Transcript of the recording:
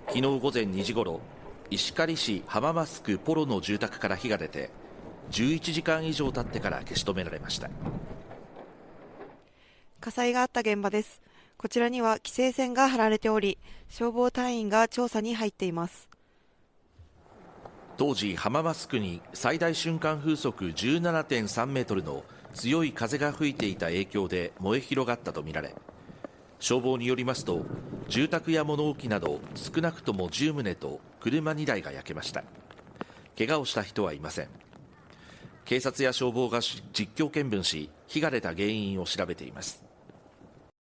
昨日午前2時ごろ、石狩市浜益区ポロの住宅から火が出て、11時間以上経ってから消し止められました。火災があった現場です。こちらには規制線が張られており、消防隊員が調査に入っています。当時、浜益区に最大瞬間風速17.3メートルの強い風が吹いていた影響で燃え広がったとみられ、消防によりますと、住宅や物置など少なくとも10棟と車2台が焼けました。怪我をした人はいません。警察や消防が実況見分し、火が出た原因を調べています。